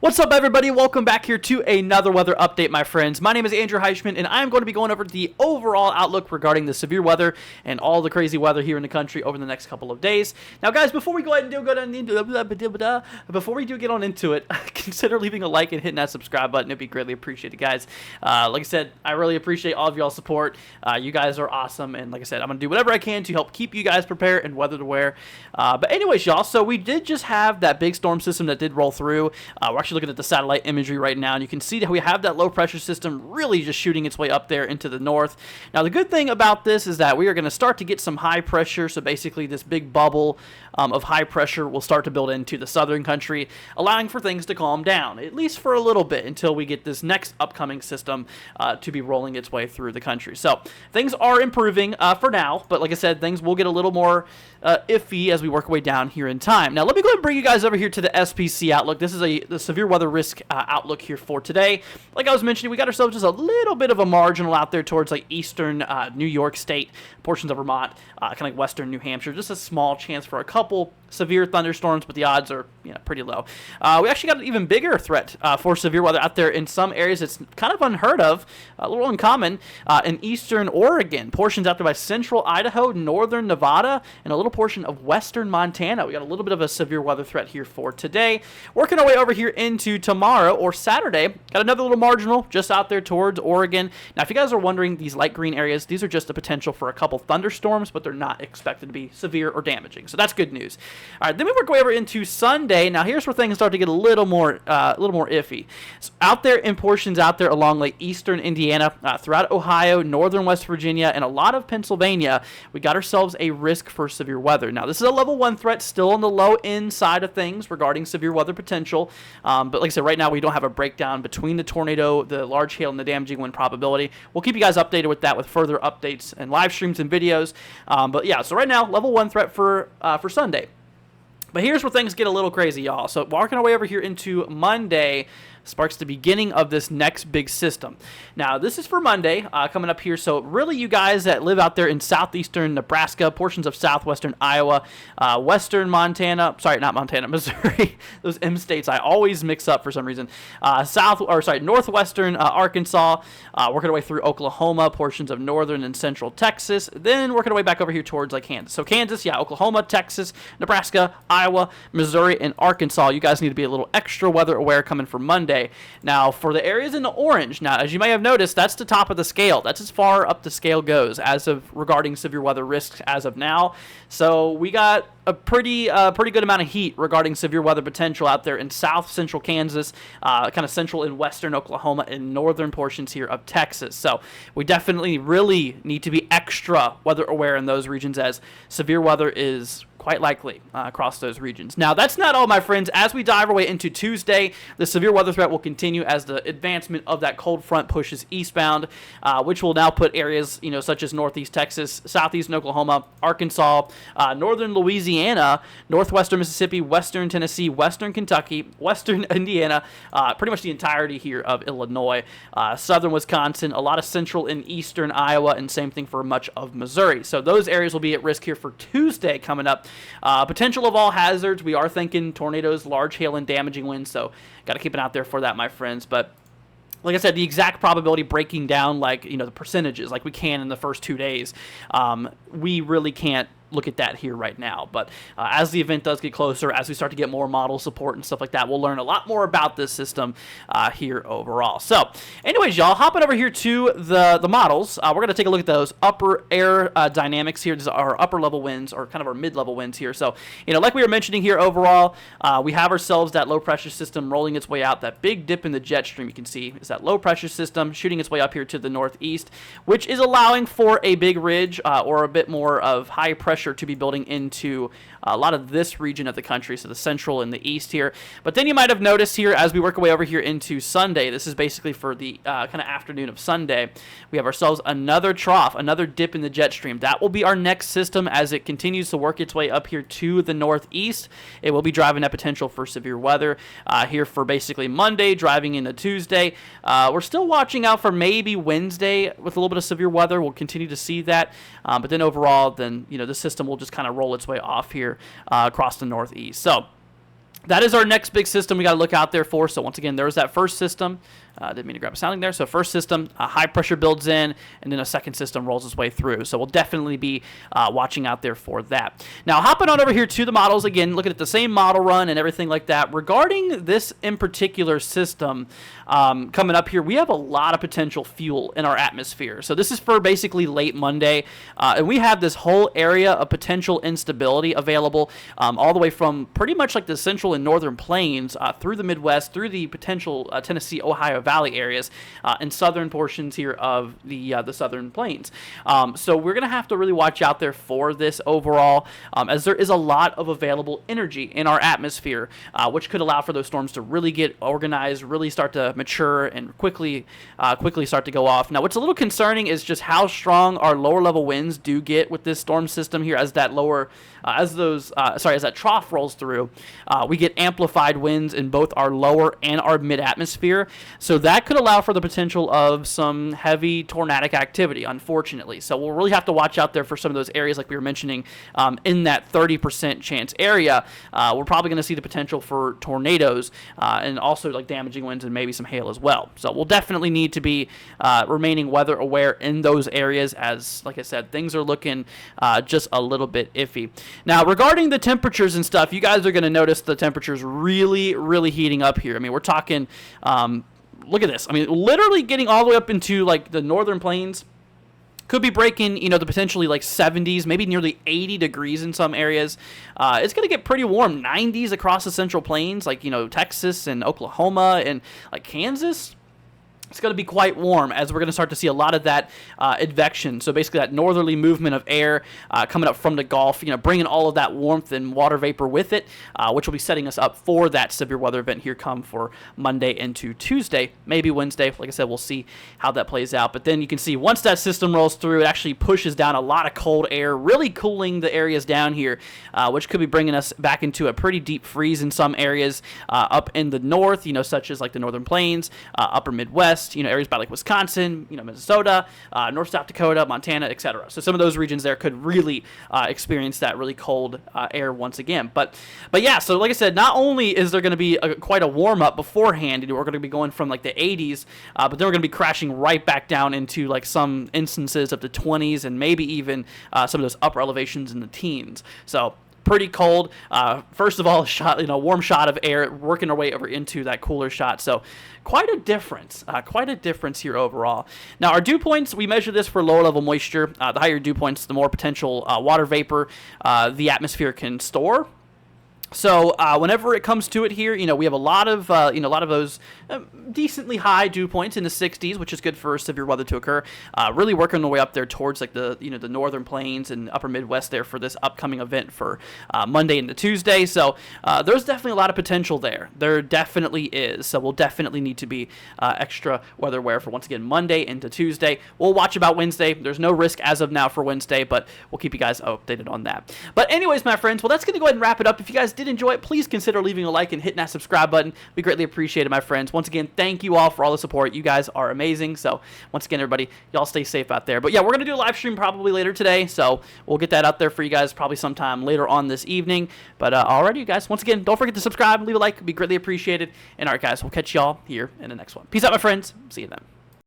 What's up, everybody? Welcome back here to another weather update, my friends. My name is Andrew Heischman, and I'm going to be going over the overall outlook regarding the severe weather and all the crazy weather here in the country over the next couple of days. Now, guys, before we go ahead and get on into it, consider leaving a like and hitting that subscribe button. It'd be greatly appreciated, guys. Like I said, I really appreciate all of y'all's support. You guys are awesome, and like I said, I'm going to do whatever I can to help keep you guys prepared and weather to wear. But anyways, y'all, so we did just have that big storm system that did roll through. We're actually looking at the satellite imagery right now, and you can see that we have that low pressure system really just shooting its way up there into the north. Now, the good thing about this is that we are going to start to get some high pressure, so basically this big bubble of high pressure will start to build into the southern country, allowing for things to calm down, at least for a little bit, until we get this next upcoming system to be rolling its way through the country. So things are improving for now, but like I said, things will get a little more iffy as we work our way down here in time. Now, let me go ahead and bring you guys over here to the SPC outlook. This is the severe weather risk outlook here for today. Like I was mentioning, we got ourselves just a little bit of a marginal out there towards like eastern New York State, portions of Vermont, kind of like western New Hampshire. Just a small chance for a couple severe thunderstorms, but the odds are pretty low. We actually got an even bigger threat for severe weather out there in some areas. It's kind of unheard of, a little uncommon, in eastern Oregon, portions out there by central Idaho, northern Nevada, and a little portion of western Montana. We got a little bit of a severe weather threat here for today. Working our way over here into tomorrow or Saturday, got another little marginal just out there towards Oregon. Now, if you guys are wondering, these light green areas, these are just the potential for a couple thunderstorms, but they're not expected to be severe or damaging. So that's good news. All right, then we work our way over into Sunday. Now, here's where things start to get a little more iffy. So out there in portions out there along like eastern Indiana, throughout Ohio, northern West Virginia, and a lot of Pennsylvania, we got ourselves a risk for severe weather. Now, this is a level 1 threat, still on the low end side of things regarding severe weather potential. But like I said, right now we don't have a breakdown between the tornado, the large hail, and the damaging wind probability. We'll keep you guys updated with that with further updates and live streams and videos. But yeah, so right now, level 1 threat for Sunday. But here's where things get a little crazy, y'all. So walking our way over here into Monday sparks the beginning of this next big system. Now, this is for Monday coming up here. So really, you guys that live out there in southeastern Nebraska, portions of southwestern Iowa, western Montana, sorry, not Montana, Missouri, those M states I always mix up for some reason, northwestern Arkansas, working our way through Oklahoma, portions of northern and central Texas, then working our way back over here towards like Kansas. So Kansas, yeah, Oklahoma, Texas, Nebraska, Iowa, Missouri, and Arkansas. You guys need to be a little extra weather aware coming for Monday. Now, for the areas in the orange, now, as you may have noticed, that's the top of the scale. That's as far up the scale goes as of regarding severe weather risks as of now. So we got a pretty good amount of heat regarding severe weather potential out there in south central Kansas, kind of central and western Oklahoma, and northern portions here of Texas. So we definitely really need to be extra weather aware in those regions, as severe weather is quite likely across those regions. Now, that's not all, my friends. As we dive our way into Tuesday, the severe weather threat will continue as the advancement of that cold front pushes eastbound, which will now put areas, such as northeast Texas, southeastern Oklahoma, Arkansas, northern Louisiana, northwestern Mississippi, western Tennessee, western Kentucky, western Indiana, pretty much the entirety here of Illinois, southern Wisconsin, a lot of central and eastern Iowa, and same thing for much of Missouri. So those areas will be at risk here for Tuesday coming up. Potential of all hazards, we are thinking tornadoes, large hail, and damaging winds, so got to keep it out there for that, my friends. But like I said, the exact probability breaking down, like, the percentages, like we can in the first 2 days, we really can't look at that here right now. But as the event does get closer, as we start to get more model support and stuff like that, we'll learn a lot more about this system here overall. So anyways, y'all, hopping over here to the models, we're going to take a look at those upper air dynamics here. These are our upper level winds, or kind of our mid-level winds here. So, like we were mentioning here overall, we have ourselves that low pressure system rolling its way out. That big dip in the jet stream you can see is that low pressure system shooting its way up here to the northeast, which is allowing for a big ridge or a bit more of high pressure to be building into a lot of this region of the country, so the central and the east here. But then you might have noticed here, as we work our way over here into Sunday, this is basically for the kind of afternoon of Sunday, we have ourselves another trough, another dip in the jet stream. That will be our next system as it continues to work its way up here to the northeast. It will be driving that potential for severe weather here for basically Monday, driving into Tuesday. We're still watching out for maybe Wednesday with a little bit of severe weather. We'll continue to see that. But then overall, then, the system will just kind of roll its way off here across the northeast. So that is our next big system we got to look out there for. So once again, there's that first system. Didn't mean to grab a sounding there. So first system, high pressure builds in, and then a second system rolls its way through. So we'll definitely be watching out there for that. Now, hopping on over here to the models, again, looking at the same model run and everything like that. Regarding this in particular system coming up here, we have a lot of potential fuel in our atmosphere. So this is for basically late Monday, and we have this whole area of potential instability available all the way from pretty much like the central and northern plains through the Midwest, through the potential Tennessee, Ohio Valley areas, and southern portions here of the southern plains. So we're going to have to really watch out there for this overall, as there is a lot of available energy in our atmosphere, which could allow for those storms to really get organized, really start to mature, and quickly start to go off. Now, what's a little concerning is just how strong our lower level winds do get with this storm system here as that as that trough rolls through. We get amplified winds in both our lower and our mid atmosphere. So that could allow for the potential of some heavy tornadic activity, unfortunately. So we'll really have to watch out there for some of those areas like we were mentioning in that 30% chance area. We're probably going to see the potential for tornadoes and also like damaging winds and maybe some hail as well. So we'll definitely need to be remaining weather aware in those areas as, like I said, things are looking just a little bit iffy. Now, regarding the temperatures and stuff, you guys are going to notice the temperatures really, really heating up here. I mean, we're talking, look at this. I mean, literally getting all the way up into like the northern plains. Could be breaking, the potentially like 70s, maybe nearly 80 degrees in some areas. It's going to get pretty warm, 90s across the central plains, like, Texas and Oklahoma and like Kansas. It's going to be quite warm as we're going to start to see a lot of that advection. So basically that northerly movement of air coming up from the Gulf, bringing all of that warmth and water vapor with it, which will be setting us up for that severe weather event here come for Monday into Tuesday, maybe Wednesday. Like I said, we'll see how that plays out. But then you can see once that system rolls through, it actually pushes down a lot of cold air, really cooling the areas down here, which could be bringing us back into a pretty deep freeze in some areas up in the north, such as like the northern plains, upper Midwest, areas by like Wisconsin, Minnesota, North South Dakota, Montana, etc. So some of those regions there could really experience that really cold air once again. But yeah, so like I said, not only is there going to be quite a warm up beforehand, we're going to be going from like the 80s, but then we're going to be crashing right back down into like some instances of the 20s and maybe even some of those upper elevations in the teens. So pretty cold. First of all, a warm shot of air working our way over into that cooler shot. So quite a difference here overall. Now our dew points, we measure this for lower level moisture. The higher dew points, the more potential water vapor the atmosphere can store. So whenever it comes to it here, we have a lot of those decently high dew points in the 60s, which is good for severe weather to occur. Really working our way up there towards like the northern plains and upper Midwest there for this upcoming event for Monday into Tuesday. So there's definitely a lot of potential there. There definitely is. So we'll definitely need to be extra weather aware for once again Monday into Tuesday. We'll watch about Wednesday. There's no risk as of now for Wednesday, but we'll keep you guys updated on that. But anyways, my friends, well, that's going to go ahead and wrap it up. If you guys did enjoy it, please consider leaving a like and hitting that subscribe button. We greatly appreciate it, my friends. Once again, thank you all for all the support. You guys are amazing. So once again, everybody, y'all stay safe out there. But yeah, we're going to do a live stream probably later today. So we'll get that out there for you guys probably sometime later on this evening. But alrighty, you guys, once again, don't forget to subscribe, leave a like. It'd be greatly appreciated. And all right, guys, we'll catch y'all here in the next one. Peace out, my friends. See you then.